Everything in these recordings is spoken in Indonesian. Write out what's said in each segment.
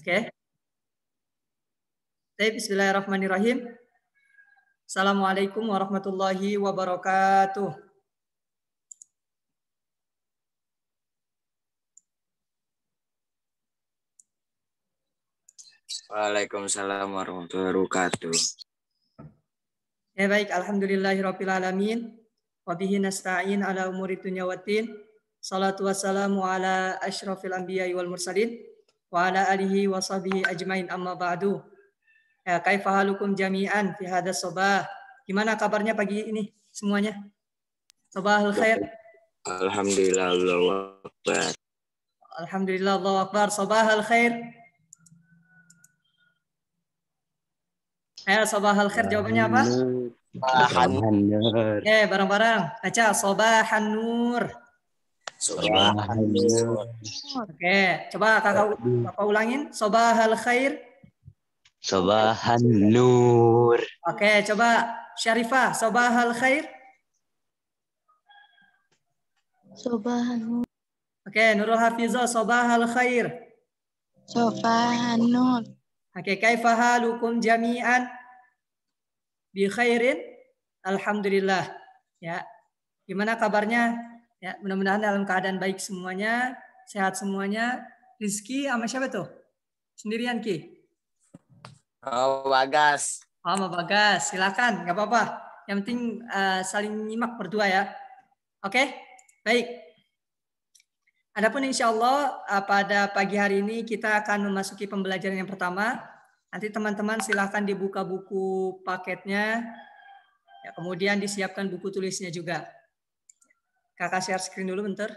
Oke. Bismillahirrahmanirrahim. Assalamualaikum warahmatullahi wabarakatuh. Waalaikumsalam warahmatullahi wabarakatuh. Ya baik, alhamdulillahirabbil alamin. Wa bihi nasta'in ala umuri dunya waddin. Salatu wassalamu ala asyrafil anbiya'i wal mursalin wa ala alihi wa sahbihi ajmain, amma ba'du. Ya, kaifa halukum jami'an fi hadas sabah? Gimana kabarnya pagi ini semuanya? Sabahul khair. Alhamdulillah, Allahu Akbar. Alhamdulillah, Allahu Akbar. Sabahul khair. Ayo, sabahul khair jawabannya apa? Sabahan nur. Bareng-bareng. Baca sabahan nur. Sabahan nur. Oke, coba Bapak ulangin. Sabahul khair. Sabahan nur. Oke, coba Syarifah. Sabahul khair. Sabahan nur. Oke, Nurul Hafizah. Sabahul khair. Sabahan nur. Oke, kaifa halukum jami'an? Bi khairin. Alhamdulillah. Ya. Gimana kabarnya? Ya, mudah-mudahan dalam keadaan baik semuanya, sehat semuanya. Rizky sama siapa tuh? Sendirian Ki? Oh, Bagas. Oh, sama Bagas. Silakan, nggak apa-apa. Yang penting saling nyimak berdua ya. Oke, baik. Adapun insya Allah pada pagi hari ini kita akan memasuki pembelajaran yang pertama. Nanti teman-teman silahkan dibuka buku paketnya. Ya, kemudian disiapkan buku tulisnya juga. Kakak share screen dulu bentar.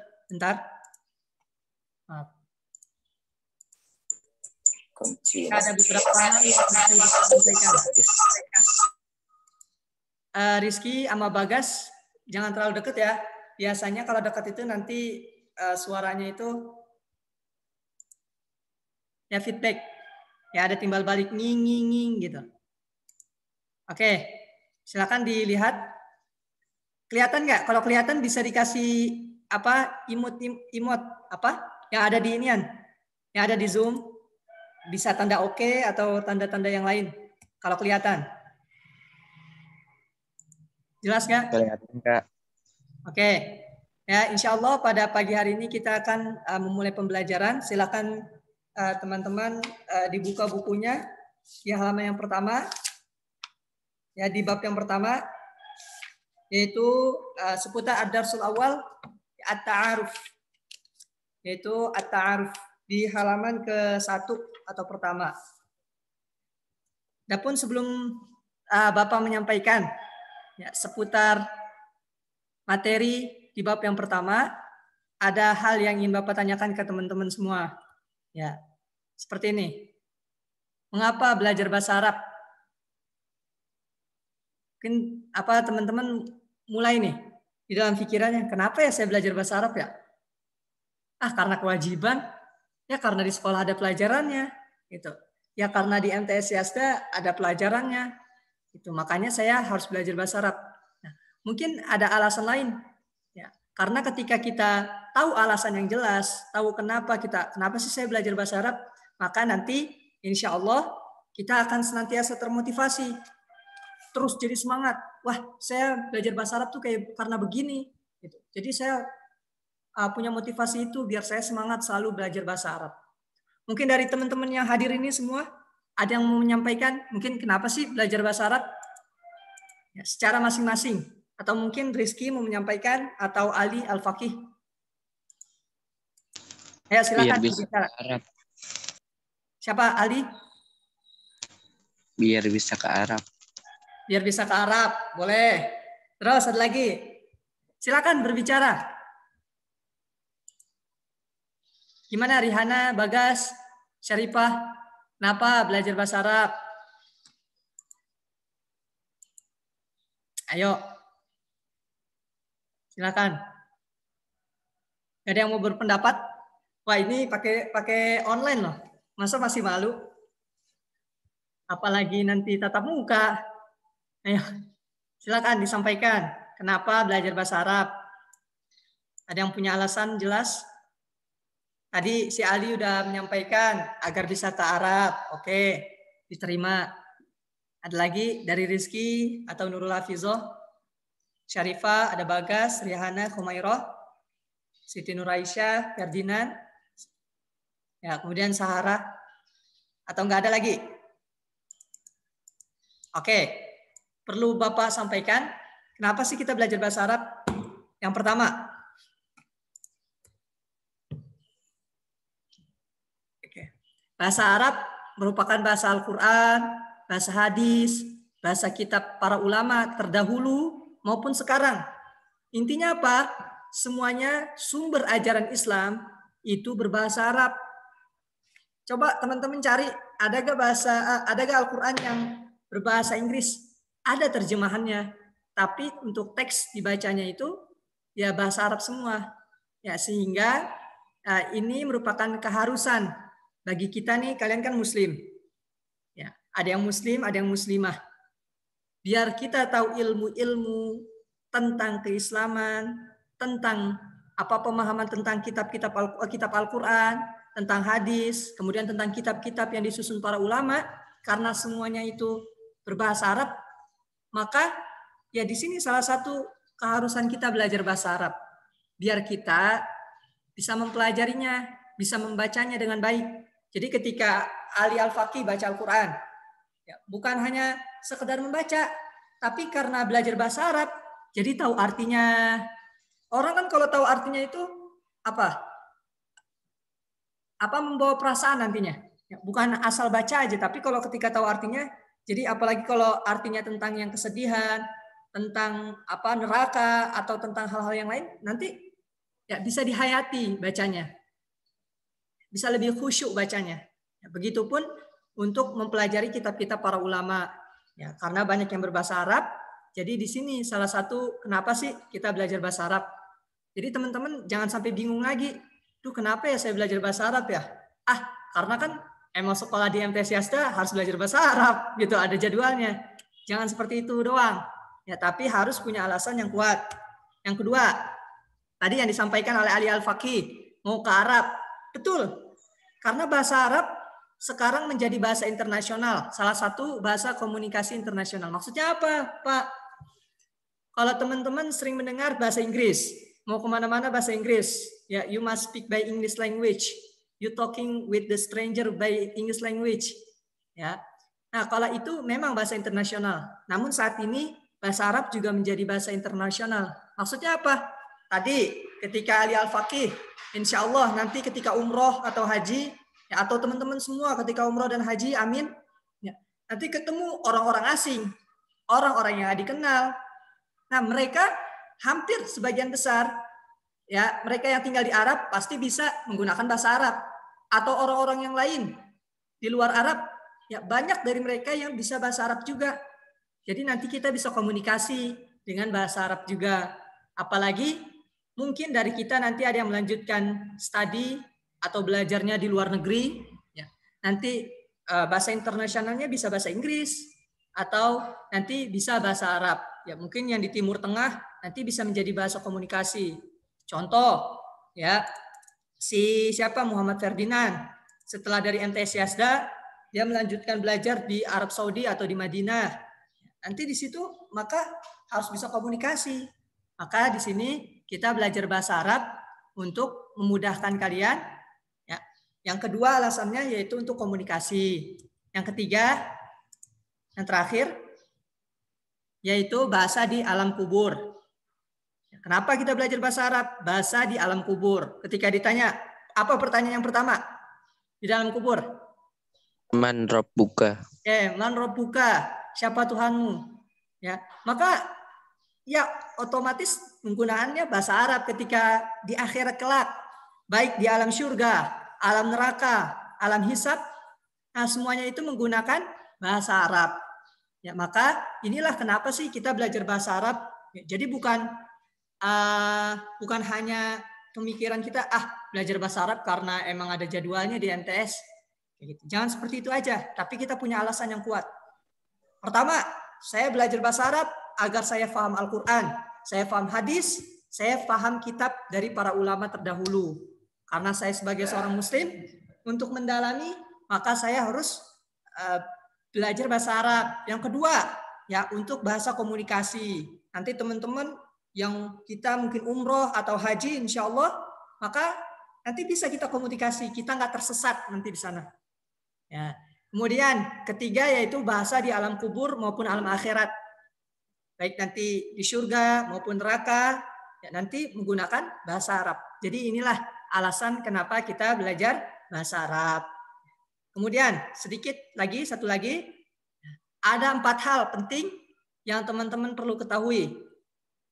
Maaf. Ada beberapa hal yang bisa disampaikan. Rizky sama Bagas jangan terlalu dekat ya. Biasanya kalau dekat itu nanti suaranya itu ya feedback. Ya ada timbal balik nging gitu. Oke, silakan dilihat. Kelihatan nggak? Kalau kelihatan bisa dikasih apa? Imut apa? Yang ada di inian. Yang ada di Zoom. Bisa tanda oke atau tanda-tanda yang lain. Kalau kelihatan. Jelas nggak? Kelihatan, Kak. Oke. Ya, insya Allah pada pagi hari ini kita akan memulai pembelajaran. Silakan teman-teman dibuka bukunya di halaman yang pertama. Ya, di bab yang pertama yaitu seputar ad-darsul awal at-ta'aruf. Yaitu at-ta'aruf di halaman ke-1 atau pertama. Adapun sebelum Bapak menyampaikan ya, seputar materi di bab yang pertama, ada hal yang ingin Bapak tanyakan ke teman-teman semua. Ya, seperti ini. Mengapa belajar bahasa Arab? Mungkin apa teman-teman mulai nih di dalam pikirannya, kenapa ya saya belajar bahasa Arab ya? Karena kewajiban, ya karena di sekolah ada pelajarannya, gitu. Ya karena di MTS Yasda ada pelajarannya, itu makanya saya harus belajar bahasa Arab. Nah, mungkin ada alasan lain, ya. Karena ketika kita tahu alasan yang jelas, tahu kenapa sih saya belajar bahasa Arab, maka nanti insya Allah kita akan senantiasa termotivasi, terus jadi semangat. Wah, saya belajar bahasa Arab tuh kayak karena begini, gitu. Jadi saya punya motivasi itu biar saya semangat selalu belajar bahasa Arab. Mungkin dari teman-teman yang hadir ini semua ada yang mau menyampaikan mungkin kenapa sih belajar bahasa Arab? Ya, secara masing-masing. Atau mungkin Rizky mau menyampaikan atau Ali Al-Faqih. Ayo silakan berbicara. Siapa Ali? Biar bisa ke Arab. Biar bisa ke Arab, boleh. Terus ada lagi. Silakan berbicara. Gimana Rihana, Bagas, Syarifah? Kenapa belajar bahasa Arab? Ayo. Silakan. Gak ada yang mau berpendapat? Wah, ini pakai online loh. Masa masih malu? Apalagi nanti tatap muka. Ayo. Silakan disampaikan. Kenapa belajar bahasa Arab? Ada yang punya alasan jelas? Tadi si Ali udah menyampaikan agar bisa ta'arab. Oke, diterima. Ada lagi dari Rizky atau Nurul Hafizoh? Syarifah, ada Bagas, Rihana, Khumairah, Siti Nuraisyah, Ferdinand. Ya, kemudian Sahara. Atau enggak ada lagi? Oke, perlu Bapak sampaikan, kenapa sih kita belajar bahasa Arab? Yang pertama, bahasa Arab merupakan bahasa Al-Quran, bahasa hadis, bahasa kitab para ulama terdahulu maupun sekarang. Intinya apa? Semuanya sumber ajaran Islam itu berbahasa Arab. Coba teman-teman cari, adakah Al-Quran yang berbahasa Inggris? Ada terjemahannya, tapi untuk teks dibacanya itu ya bahasa Arab semua. Ya, sehingga ini merupakan keharusan bagi kita nih, kalian kan muslim. Ya, ada yang muslim, ada yang muslimah. Biar kita tahu ilmu-ilmu tentang keislaman, tentang apa pemahaman tentang kitab Al-Quran, tentang hadis, kemudian tentang kitab-kitab yang disusun para ulama, karena semuanya itu berbahasa Arab, maka ya di sini salah satu keharusan kita belajar bahasa Arab. Biar kita bisa mempelajarinya, bisa membacanya dengan baik. Jadi ketika Ali Al-Faqih baca Al-Quran, ya, bukan hanya sekedar membaca, tapi karena belajar bahasa Arab, jadi tahu artinya. Orang kan kalau tahu artinya itu apa membawa perasaan nantinya. Ya, bukan asal baca aja, tapi kalau ketika tahu artinya, jadi apalagi kalau artinya tentang yang kesedihan, tentang neraka atau tentang hal-hal yang lain, nanti ya bisa dihayati bacanya. Bisa lebih khusyuk bacanya. Ya, begitupun untuk mempelajari kitab-kitab para ulama. Ya, karena banyak yang berbahasa Arab, jadi di sini salah satu kenapa sih kita belajar bahasa Arab. Jadi teman-teman jangan sampai bingung lagi. Duh, kenapa ya saya belajar bahasa Arab ya? Karena kan emang sekolah di MTS Yasda harus belajar bahasa Arab, gitu, ada jadwalnya. Jangan seperti itu doang. Ya, tapi harus punya alasan yang kuat. Yang kedua, tadi yang disampaikan oleh Ali Al-Faqih, mau ke Arab. Betul. Karena bahasa Arab sekarang menjadi bahasa internasional, salah satu bahasa komunikasi internasional. Maksudnya apa, Pak? Kalau teman-teman sering mendengar bahasa Inggris, mau kemana-mana bahasa Inggris, ya, you must speak by English language. You talking with the stranger by English language. Ya. Nah, kalau itu memang bahasa internasional. Namun saat ini bahasa Arab juga menjadi bahasa internasional. Maksudnya apa? Tadi ketika Ali Al-Faqih, insya Allah nanti ketika umroh atau haji, ya, atau teman-teman semua ketika umroh dan haji, amin. Ya, nanti ketemu orang-orang asing, orang-orang yang dikenal. Nah, mereka hampir sebagian besar, ya, mereka yang tinggal di Arab pasti bisa menggunakan bahasa Arab. Atau orang-orang yang lain di luar Arab, ya, banyak dari mereka yang bisa bahasa Arab juga. Jadi nanti kita bisa komunikasi dengan bahasa Arab juga. Apalagi mungkin dari kita nanti ada yang melanjutkan studi atau belajarnya di luar negeri, ya. Nanti bahasa internasionalnya bisa bahasa Inggris atau nanti bisa bahasa Arab. Ya, mungkin yang di Timur Tengah nanti bisa menjadi bahasa komunikasi. Contoh, ya, siapa Muhammad Ferdinand setelah dari MTS Yasda dia melanjutkan belajar di Arab Saudi atau di Madinah. Nanti di situ maka harus bisa komunikasi. Maka di sini kita belajar bahasa Arab untuk memudahkan kalian. Ya. Yang kedua alasannya yaitu untuk komunikasi. Yang ketiga, yang terakhir, yaitu bahasa di alam kubur. Kenapa kita belajar bahasa Arab? Bahasa di alam kubur. Ketika ditanya, apa pertanyaan yang pertama di dalam kubur? Man Rabbuka. Man Rabbuka. Siapa Tuhanmu? Ya, maka ya otomatis penggunaannya bahasa Arab ketika di akhirat kelak, baik di alam surga, alam neraka, alam hisab, nah semuanya itu menggunakan bahasa Arab. Ya, maka inilah kenapa sih kita belajar bahasa Arab. Ya, jadi bukan hanya pemikiran kita belajar bahasa Arab karena emang ada jadwalnya di MTS. Gitu. Jangan seperti itu aja, tapi kita punya alasan yang kuat. Pertama, saya belajar bahasa Arab agar saya paham Al-Quran, saya paham hadis, saya paham kitab dari para ulama terdahulu. Karena saya sebagai seorang muslim, untuk mendalami, maka saya harus belajar bahasa Arab. Yang kedua, ya untuk bahasa komunikasi. Nanti teman-teman yang kita mungkin umroh atau haji, insya Allah, maka nanti bisa kita komunikasi, kita nggak tersesat nanti di sana. Ya. Kemudian ketiga yaitu bahasa di alam kubur maupun alam akhirat. Baik nanti di surga maupun neraka, ya nanti menggunakan bahasa Arab. Jadi inilah alasan kenapa kita belajar bahasa Arab. Kemudian sedikit lagi, satu lagi, ada 4 hal penting yang teman-teman perlu ketahui.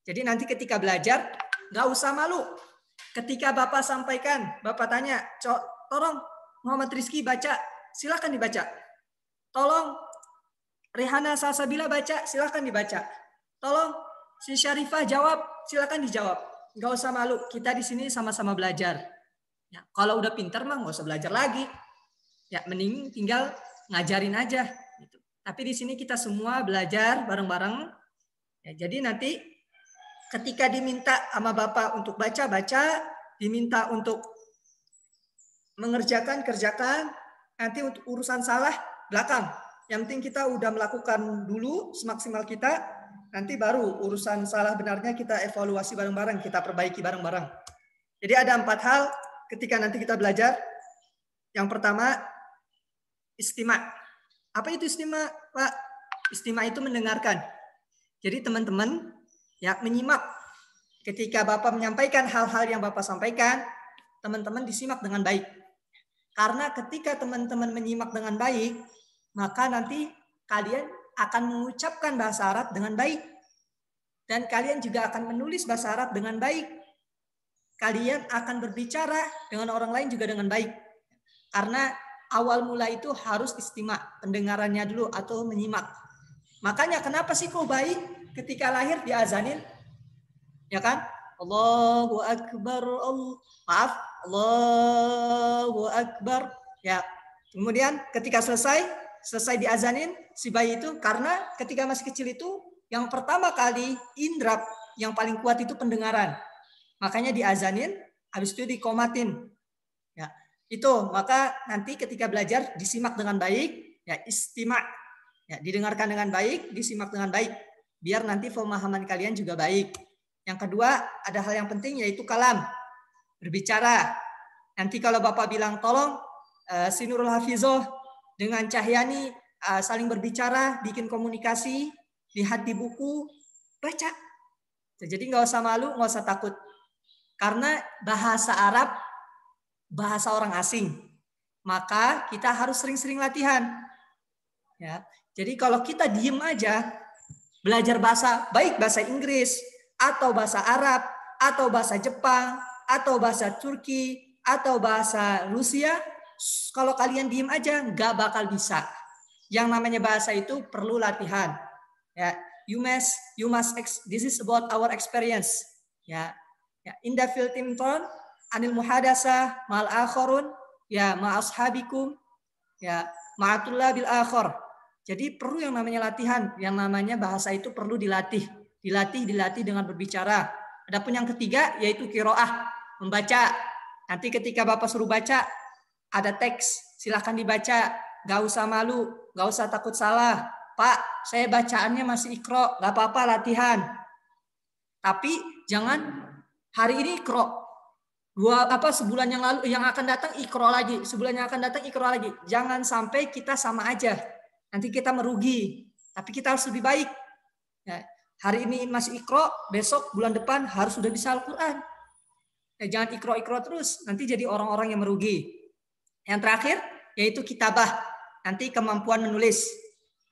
Jadi nanti ketika belajar, nggak usah malu. Ketika Bapak sampaikan, Bapak tanya, tolong Muhammad Rizky baca, silakan dibaca. Tolong Rehana Salsabila baca, silakan dibaca. Tolong si Syarifah jawab, silakan dijawab. Nggak usah malu, kita di sini sama-sama belajar. Ya, kalau udah pintar mah nggak usah belajar lagi. Ya, mending tinggal ngajarin aja. Gitu. Tapi di sini kita semua belajar bareng-bareng. Ya, jadi nanti ketika diminta sama Bapak untuk baca, diminta untuk mengerjakan, kerjakan. Nanti untuk urusan salah, belakang. Yang penting kita udah melakukan dulu semaksimal kita. Nanti baru urusan salah benarnya kita evaluasi bareng-bareng, kita perbaiki bareng-bareng. Jadi ada 4 hal ketika nanti kita belajar. Yang pertama, istima'. Apa itu istima', Pak? Istima' itu mendengarkan. Jadi teman-teman ya menyimak. Ketika Bapak menyampaikan hal-hal yang Bapak sampaikan, teman-teman disimak dengan baik. Karena ketika teman-teman menyimak dengan baik, maka nanti kalian akan mengucapkan bahasa Arab dengan baik. Dan kalian juga akan menulis bahasa Arab dengan baik. Kalian akan berbicara dengan orang lain juga dengan baik. Karena awal mula itu harus istima', pendengarannya dulu atau menyimak. Makanya kenapa sih kok bayi ketika lahir diazanin? Ya kan? Allahu Akbar, Allahu Akbar. Ya. Kemudian ketika selesai diazanin si bayi itu, karena ketika masih kecil itu yang pertama kali indra yang paling kuat itu pendengaran. Makanya diazanin, habis itu dikomatin. Ya. Itu, maka nanti ketika belajar disimak dengan baik, ya istima'. Ya, didengarkan dengan baik, disimak dengan baik. Biar nanti pemahaman kalian juga baik. Yang kedua, ada hal yang penting yaitu kalam. Berbicara. Nanti kalau Bapak bilang, tolong si Nurul Hafizoh dengan Cahyani saling berbicara, bikin komunikasi, lihat di buku, baca. Jadi nggak usah malu, nggak usah takut. Karena bahasa Arab, bahasa orang asing. Maka kita harus sering-sering latihan. Ya. Jadi kalau kita diem aja, belajar bahasa, baik bahasa Inggris, atau bahasa Arab, atau bahasa Jepang, atau bahasa Turki, atau bahasa Rusia, kalau kalian diem aja, nggak bakal bisa. Yang namanya bahasa itu perlu latihan. Ya, you must. This is about our experience. Ya, inda fil timton, anil muhadasa, mal akhorun, ya ma'ashabikum, ya ma'atullah bil akhor. Jadi perlu yang namanya latihan, yang namanya bahasa itu perlu dilatih dengan berbicara. Adapun yang ketiga yaitu qiraah, membaca. Nanti ketika Bapak suruh baca, ada teks, silahkan dibaca, gak usah malu, gak usah takut salah. Pak, saya bacaannya masih iqra, gak apa-apa latihan. Tapi jangan hari ini iqra. Sebulan yang lalu yang akan datang iqra lagi, sebulan yang akan datang iqra lagi. Jangan sampai kita sama aja. Nanti kita merugi, tapi kita harus lebih baik. Ya, hari ini masih iqra, besok bulan depan harus sudah bisa Al-Quran. Ya, jangan iqra terus, nanti jadi orang-orang yang merugi. Yang terakhir yaitu kitabah, nanti kemampuan menulis.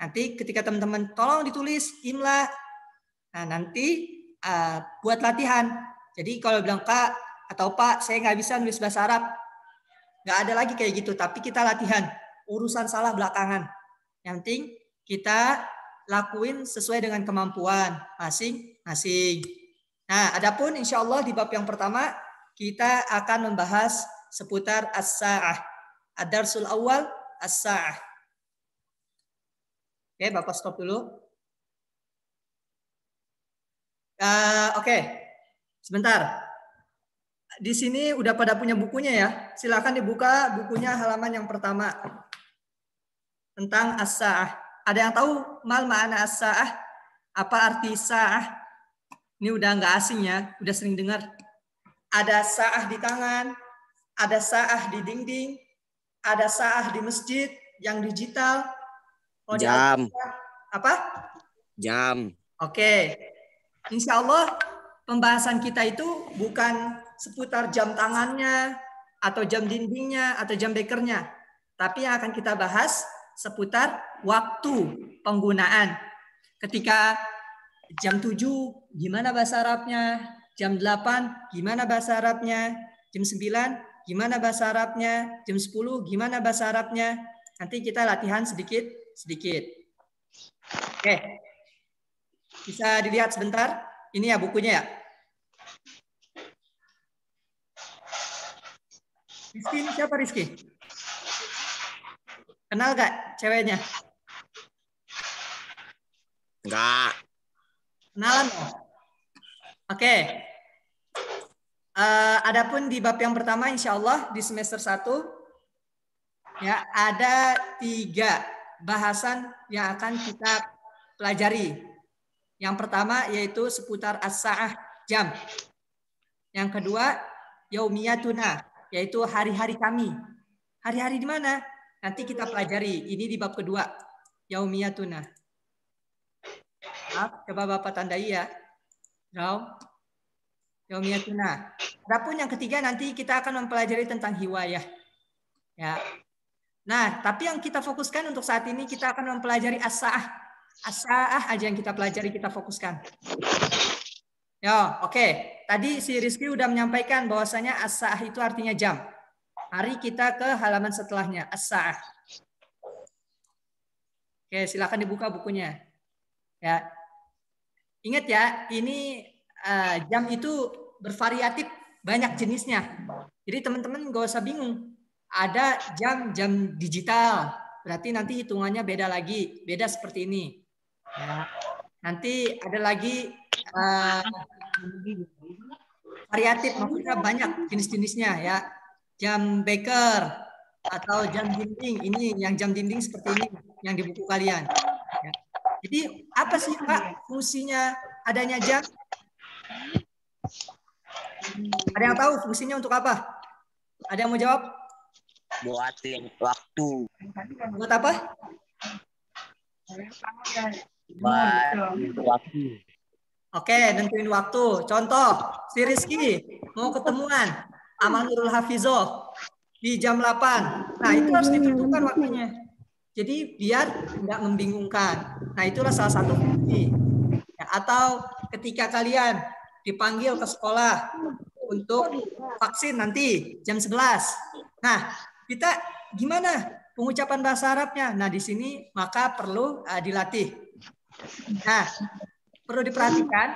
Nanti ketika teman-teman tolong ditulis imla, nah nanti buat latihan. Jadi kalau bilang Kak atau Pak, saya nggak bisa nulis bahasa Arab, nggak ada lagi kayak gitu. Tapi kita latihan, urusan salah belakangan. Yang penting kita lakuin sesuai dengan kemampuan masing-masing. Nah, adapun insya Allah di bab yang pertama kita akan membahas seputar as-sa'ah. Ad-darsul awal as-sa'ah. Oke, Bapak stop dulu. Oke, sebentar. di sini udah pada punya bukunya ya. Silakan dibuka bukunya halaman yang pertama. Tentang as-sa'ah. Ada yang tahu mal ma'ana as-sa'ah? Apa arti sa'ah? Ini udah nggak asing ya, udah sering dengar. Ada sa'ah di tangan, ada sa'ah di dinding, ada sa'ah di masjid yang digital. Oh, Jam. Apa? Jam. Oke. Insya Allah pembahasan kita itu bukan seputar jam tangannya, atau jam dindingnya, atau jam bekernya. Tapi yang akan kita bahas seputar waktu penggunaan. Ketika jam 7, gimana bahasa Arabnya? Jam 8, gimana bahasa Arabnya? Jam 9, gimana bahasa Arabnya? Jam 10, gimana bahasa Arabnya? Nanti kita latihan sedikit-sedikit. Oke. Bisa dilihat sebentar? Ini ya bukunya ya. Rizky, ini siapa Rizky? Kenal gak ceweknya? Enggak. Kenalan ya? Oke. Adapun di bab yang pertama insya Allah di semester 1 ya ada 3 bahasan yang akan kita pelajari. Yang pertama yaitu seputar as-sa'ah, jam. Yang kedua yaumiyatuna, yaitu hari-hari kami. Hari-hari di mana? Nanti kita pelajari. Ini di bab kedua. Yaumiyatuna. Coba Bapak tandai ya. Yaumiyatuna. Adapun yang ketiga nanti kita akan mempelajari tentang hiwayah. Ya. Nah, tapi yang kita fokuskan untuk saat ini kita akan mempelajari as-sa'ah. As-sa'ah aja yang kita pelajari, kita fokuskan. Ya, oke. Tadi si Rizky udah menyampaikan bahwasanya as-sa'ah itu artinya jam. Mari kita ke halaman setelahnya, as-sa'ah. Oke, silakan dibuka bukunya. Ya. Ingat ya, ini jam itu bervariatif, banyak jenisnya. Jadi teman-teman nggak usah bingung. Ada jam digital, berarti nanti hitungannya beda lagi, beda seperti ini. Ya. Nanti ada lagi variatif, maksudnya banyak jenis-jenisnya ya. Jam beker atau jam dinding, ini yang jam dinding seperti ini yang di buku kalian. Ya. Jadi apa sih Pak fungsinya adanya jam? Ada yang tahu fungsinya untuk apa? Ada yang mau jawab? Buat waktu. Buat apa? Buat waktu. Oke, nentuin waktu. Contoh, si Rizky mau ketemuan sama Nurul Hafizoh di jam 8. Nah, itu harus ditentukan waktunya. Jadi biar nggak membingungkan. Nah, itulah salah satu fungsi. Ya, atau ketika kalian dipanggil ke sekolah untuk vaksin nanti jam 11. Nah, kita gimana pengucapan bahasa Arabnya? Nah, di sini maka perlu dilatih. Nah, perlu diperhatikan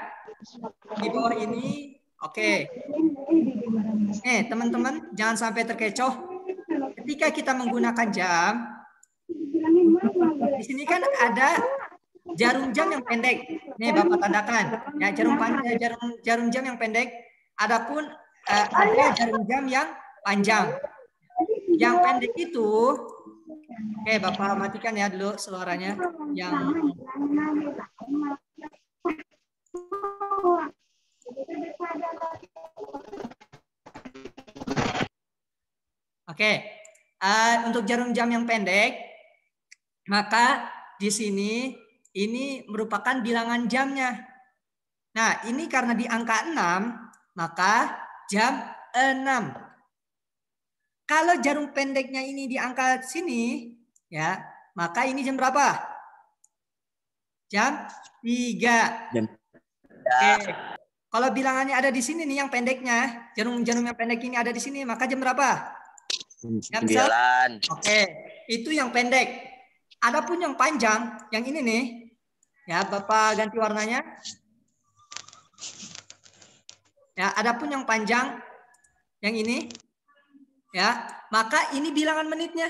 di bawah ini. Oke. Teman-teman jangan sampai terkecoh. Ketika kita menggunakan jam, di sini kan ada jarum jam yang pendek. Nih Bapak tandakan. Ya, jarum jam yang pendek. Adapun ada jarum jam yang panjang. Yang pendek itu, oke Bapak matikan ya dulu suaranya. Yang oke. Untuk jarum jam yang pendek, maka di sini ini merupakan bilangan jamnya. Nah, ini karena di angka 6, maka jam 6. Kalau jarum pendeknya ini di angka sini, ya, maka ini jam berapa? Jam 3. Jam 3. Oke. Kalau bilangannya ada di sini nih yang pendeknya, jarum-jarum yang pendek ini ada di sini, maka jam berapa? Jam 9. Oke, itu yang pendek. Adapun yang panjang, yang ini nih, ya Bapak ganti warnanya. Ya, adapun yang panjang, yang ini, ya, maka ini bilangan menitnya.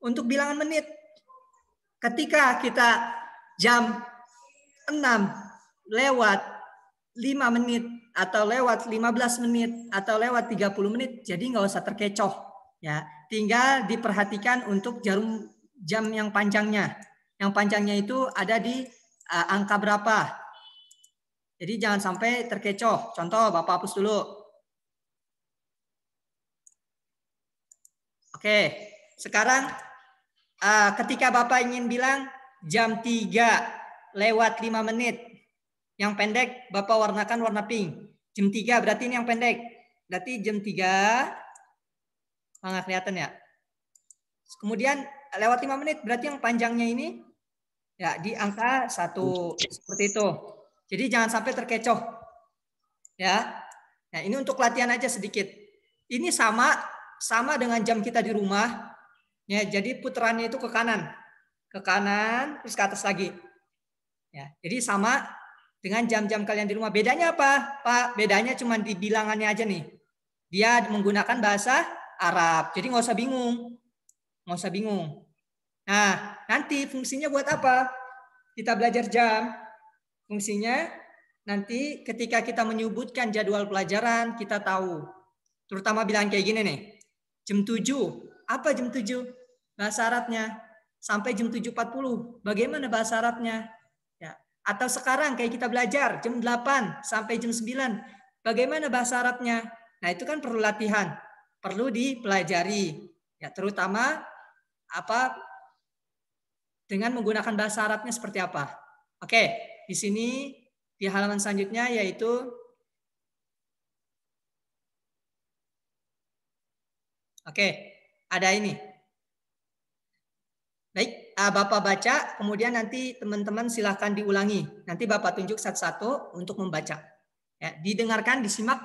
Untuk bilangan menit, ketika kita jam 6 lewat 5 menit atau lewat 15 menit atau lewat 30 menit, jadi nggak usah terkecoh ya. Tinggal diperhatikan untuk jarum jam yang panjangnya. Yang panjangnya itu ada di angka berapa. Jadi jangan sampai terkecoh. Contoh, Bapak hapus dulu. Oke, sekarang ketika Bapak ingin bilang jam 3 lewat 5 menit, yang pendek Bapak warnakan warna pink. Jam 3 berarti ini yang pendek. Berarti jam 3 nggak kelihatan ya. Kemudian lewat 5 menit berarti yang panjangnya ini ya di angka 1 seperti itu. Jadi jangan sampai terkecoh. Ya. Nah, ini untuk latihan aja sedikit. Ini sama dengan jam kita di rumah. Ya, jadi putarannya itu ke kanan. Ke kanan terus ke atas lagi. Ya, jadi sama dengan jam-jam kalian di rumah. Bedanya apa, Pak? Bedanya cuma di bilangannya aja nih. Dia menggunakan bahasa Arab. Jadi nggak usah bingung. Nggak usah bingung. Nah, nanti fungsinya buat apa? Kita belajar jam. Fungsinya nanti ketika kita menyebutkan jadwal pelajaran, kita tahu. Terutama bilang kayak gini nih. Jam 7. Apa jam 7? Bahasa Arabnya. Sampai jam 7.40. Bagaimana bahasa Arabnya? Atau sekarang kayak kita belajar jam 8 sampai jam 9. Bagaimana bahasa Arabnya? Nah, itu kan perlu latihan. Perlu dipelajari. Ya, terutama apa dengan menggunakan bahasa Arabnya seperti apa. Oke, di sini di halaman selanjutnya yaitu ada ini. Baik, Bapak baca, kemudian nanti teman-teman silahkan diulangi. Nanti Bapak tunjuk satu-satu untuk membaca. Ya, didengarkan, disimak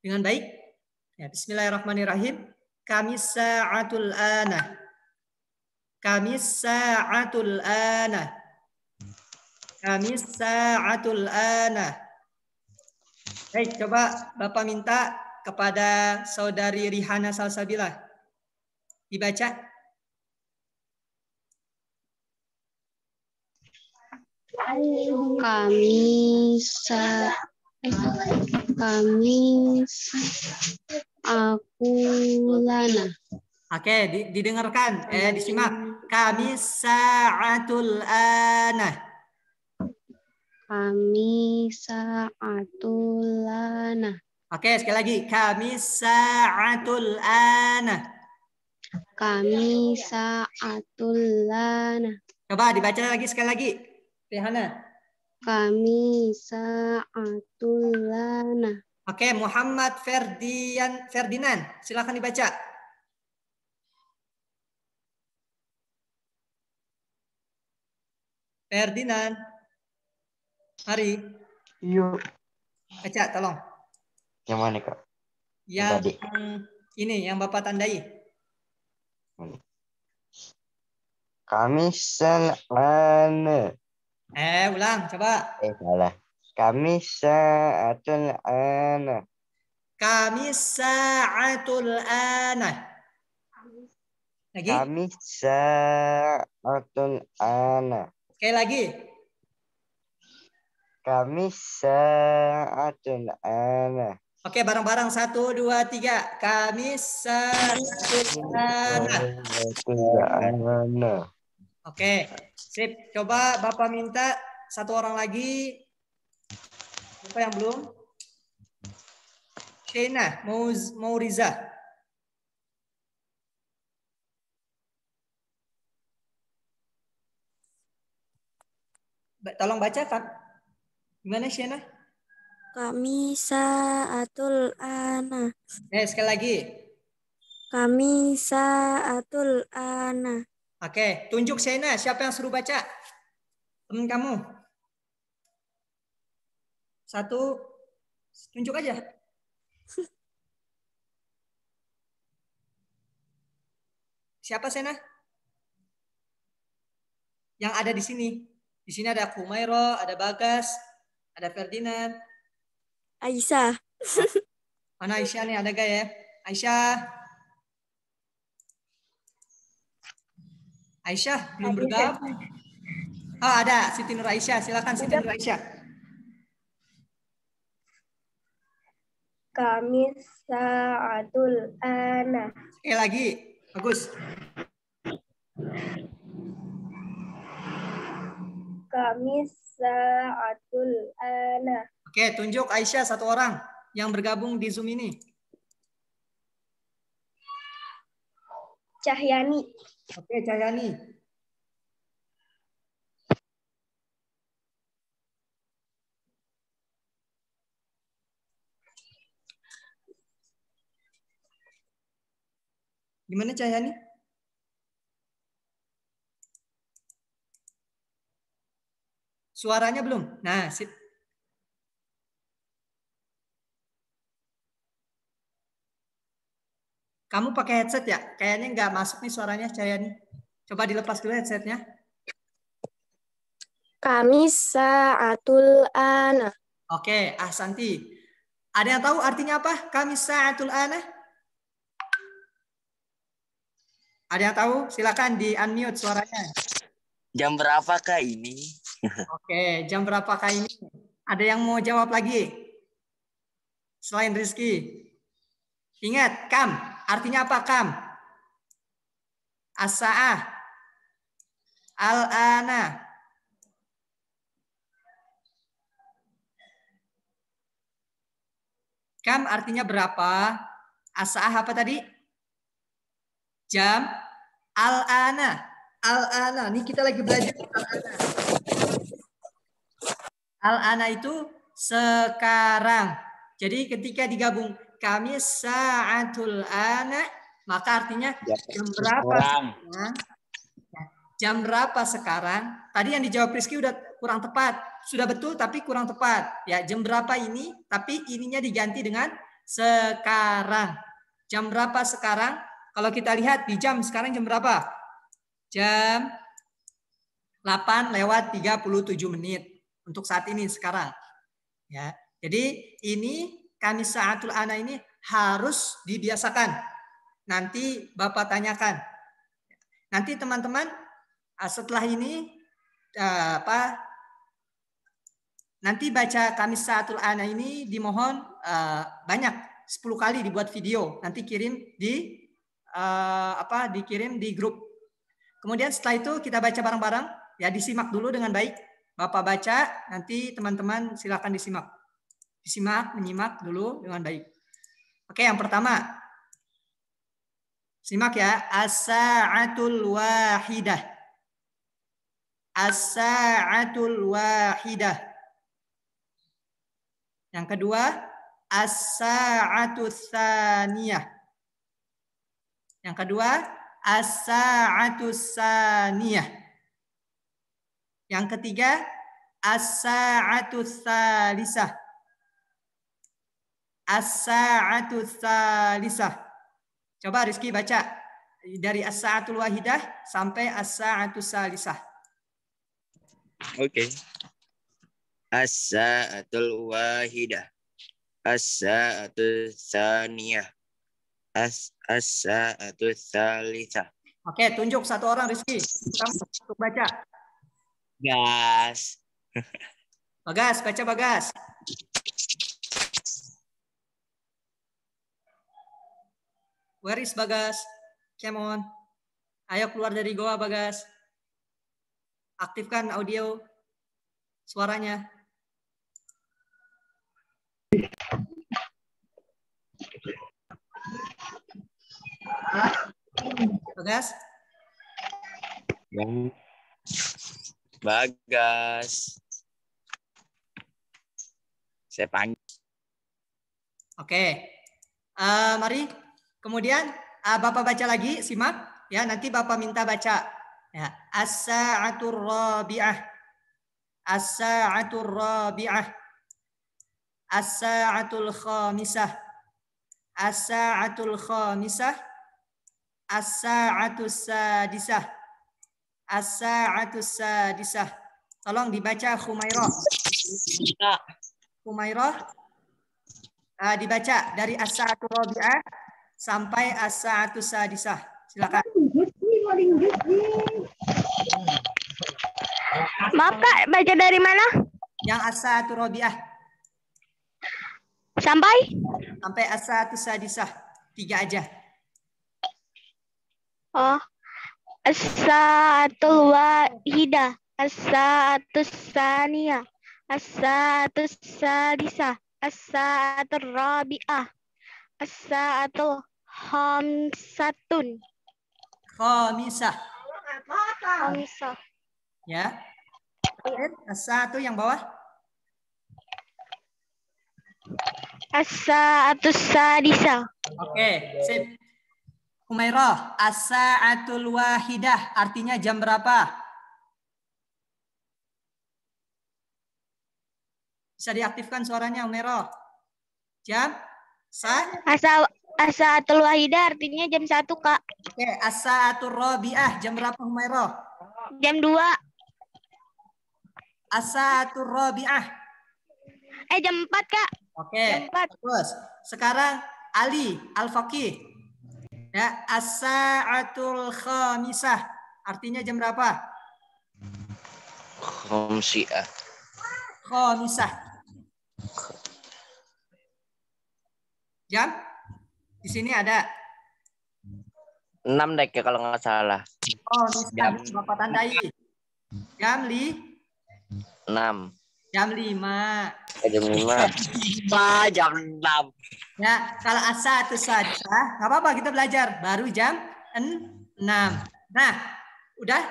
dengan baik. Ya, bismillahirrahmanirrahim. Kamis sa'atul ana. Kamis sa'atul ana. Kamis sa'atul ana. Baik, coba Bapak minta kepada saudari Rihana Salsabila. Dibaca. Akulana. Oke, didengarkan, disimak. Kamis sa'atul ana. Kamis sa'atul ana. Oke, sekali lagi. Kamis sa'atul ana. Kamis sa'atul ana. Coba dibaca lagi sekali lagi. Rihana. Kamis sa'atul ana. Oke, Muhammad Ferdinand. Silakan dibaca. Ferdinand. Mari. Iya. Baca, tolong. Yang mana, Kak? Yang ini, yang Bapak tandai. Kamis sa'ana. Ulang, coba. Salah. Kamis sa'atul ana. Kamis sa'atul ana. Lagi? Kamis sa'atul ana. Sekali lagi. Kamis sa'atul ana. Oke, bareng-bareng. 1, 2, 3. Kamis sa'atul ana. Oke, sip. Coba Bapak minta satu orang lagi. Siapa yang belum? Shena, mau Riza. Tolong bacakan. Gimana Shena? Kamis sa'atul ana. Sekali lagi. Kamis sa'atul ana. Oke, tunjuk Shena. Siapa yang suruh baca? Temen kamu. 1, tunjuk aja. Siapa Shena? Yang ada di sini. Di sini ada Kumairo, ada Bagas, ada Ferdinand. Aisyah. Mana Aisyah nih, ada gak ya? Aisyah. Aisyah belum bergabung. Oh, ada Siti Nur Aisyah. Silakan Siti Nur Aisyah. Kami sa'atul ana. Sekali lagi, bagus. Kami sa'atul ana. Oke, tunjuk Aisyah satu orang yang bergabung di Zoom ini. Cahyani. Oke, Cahyani. Gimana Cahyani? Suaranya belum? Nah, sip. Kamu pakai headset ya? Kayaknya nggak masuk nih suaranya, Cahyani. Coba dilepas dulu headsetnya. Kami sa'atul ana. Oke, Ahsanti. Ada yang tahu artinya apa? Kami sa'atul ana? Ada yang tahu? Silakan di-unmute suaranya. Jam berapakah ini? Oke, jam berapakah ini? Ada yang mau jawab lagi? Selain Rizky. Ingat, kam. Artinya apa kam? As-sa'ah. Al-ana. Kam artinya berapa? As-sa'ah apa tadi? Jam. Al-ana. Al-ana. Ini kita lagi belajar al-ana. Al-ana itu sekarang. Jadi ketika digabung kami sa'atul ana, maka artinya jam berapa sekarang? Jam berapa sekarang? Tadi yang dijawab Rizky udah kurang tepat. Sudah betul tapi kurang tepat. Ya, jam berapa ini? Tapi ininya diganti dengan sekarang. Jam berapa sekarang? Kalau kita lihat di jam sekarang jam berapa? Jam 8:37 untuk saat ini sekarang. Ya. Jadi ini kami sa'atul ana ini harus dibiasakan. Nanti Bapak tanyakan. Nanti teman-teman setelah ini nanti baca kami sa'atul ana ini dimohon banyak 10 kali dibuat video. Nanti kirim di dikirim di grup. Kemudian setelah itu kita baca bareng-bareng, ya disimak dulu dengan baik. Bapak baca, nanti teman-teman silakan disimak. Disimak, menyimak dulu dengan baik. Oke, yang pertama. Simak ya, as-sa'atul wahidah. As-sa'atul wahidah. Yang kedua, as-sa'atus tsaniyah. Yang kedua, as-sa'atus tsaniyah. Yang ketiga, as-sa'atus tsalisah. As-sa'atus tsalisah. Coba Rizky baca dari as-sa'atul wahidah sampai as-sa'atus tsalisah. Oke. As-sa'atul wahidah. As-sa'atus tsaniyah. As-sa'atus tsalisah. Oke, tunjuk satu orang Rizky. Kamu untuk baca. Gas. Bagas, baca Bagas. Where is Bagas? Come on. Ayo keluar dari goa Bagas. Aktifkan audio suaranya. Bagas. Bagas. Saya panggil. Oke. Mari. Kemudian Bapak baca lagi, simak. Ya, nanti Bapak minta baca. Ya, as-sa'atur rabi'ah. As-sa'atur rabi'ah. As-sa'atul khamisah. As-sa'atul khamisah. As-sa'atus sadisah. As-sa'atus sadisah. Tolong dibaca Khumairah. Khumairah. Dibaca dari as-sa'atul rabi'ah sampai as-sa'atus sadisah. Silakan. Maaf Kak, baca dari mana? Yang as-sa'atul rabi'ah. Sampai? Sampai as-sa'atus sadisah. 3 aja. Oh, as-sa'atul wahidah, as-sa'atus saniyah, as-sa'atus salisah, as-sa'atul rabi'ah, as-sa'atul khamsatun. Khamisah. Khamsah. Ya. As-sa'atu yang bawah. As-sa'atus sadisah. Oke, sip. Humairah, as-sa'atul wahidah artinya jam berapa? Bisa diaktifkan suaranya, Humairah. Jam? As-sa'atul wahidah artinya jam 1, Kak. Oke, as-sa'atul rabi'ah jam berapa, Humairah? Jam 2. As-sa'atul rabi'ah. Jam 4, Kak. Oke, Jam 4. terus. Sekarang Ali, Al-Faqih. Ya, as-sa'atul khamisah artinya jam berapa? Khomsiah. Khamisah. Jam? Di sini ada. 6 dek ya kalau nggak salah. Oh, jam. Bapak tandai. Jam 6. Jam 5. Jam 5. Jam 6. Ya, kalau as-sa'atus sadisah, nggak apa-apa kita belajar. Baru jam 6. Nah, udah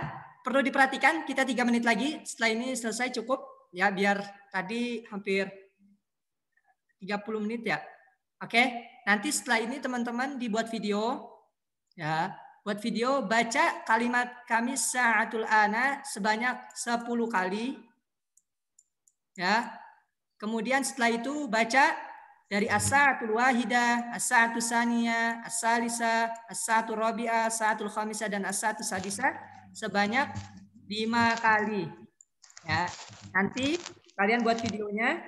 perlu diperhatikan kita 3 menit lagi. Setelah ini selesai cukup. Ya, biar tadi hampir 30 menit ya. Oke, nanti setelah ini teman-teman dibuat video. Ya, buat video baca kalimat kamis sa'atul ana sebanyak 10 kali. Ya. Kemudian setelah itu baca dari as-sa'atul wahidah, as-sa'atus saniyah, as-salisah, as-sa'atul rabi'ah, as-sa'atul khamisah dan as-sa'atus sadisah sebanyak 5 kali. Ya. Nanti kalian buat videonya,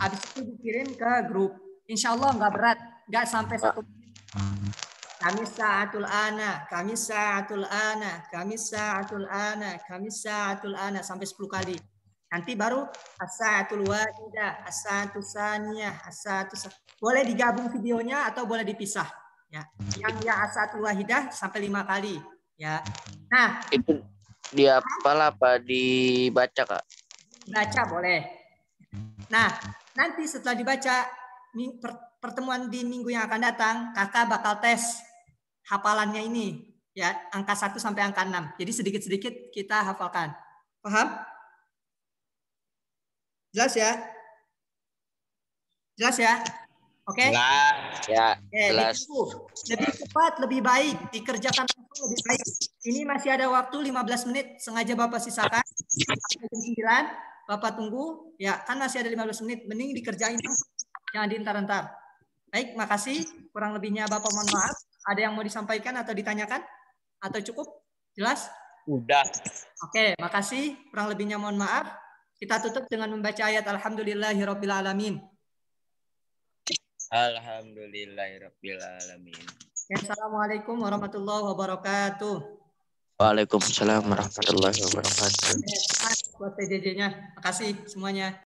habis itu dikirim ke grup. Insya Allah nggak berat, nggak sampai 1 menit. Kamis sa'atul ana, kamis sa'atul ana, kamis sa'atul ana, kamis sa'atul ana sampai 10 kali. Nanti baru as-sa'atul wahidah, as-sa'atus saniyah, as-sa'atus. Boleh digabung videonya atau boleh dipisah. Ya. Yang as-sa'atul wahidah sampai 5 kali. Ya. Nah, Itu dia apa dibaca, Kak? Baca boleh. Nah, nanti setelah dibaca pertemuan di minggu yang akan datang, kakak bakal tes hafalannya ini. Ya, angka 1 sampai angka 6. Jadi sedikit-sedikit kita hafalkan. Paham? Jelas ya? Jelas ya? Oke? Ya, jelas. Lebih cepat, lebih baik. Dikerjakan langsung lebih baik. Ini masih ada waktu 15 menit. Sengaja Bapak sisakan. Sampai jam 9. Bapak tunggu. Ya, kan masih ada 15 menit. Mending dikerjain langsung. Jangan dientar-entar. Baik, makasih. Kurang lebihnya Bapak mohon maaf. Ada yang mau disampaikan atau ditanyakan? Atau cukup? Jelas? Udah. Oke, makasih. Kurang lebihnya mohon maaf. Kita tutup dengan membaca ayat Alhamdulillahirabbil alamin. Alhamdulillahirabbil alamin. Assalamualaikum warahmatullahi wabarakatuh. Waalaikumsalam warahmatullahi wabarakatuh. Buat PJJ-nya. Makasih semuanya.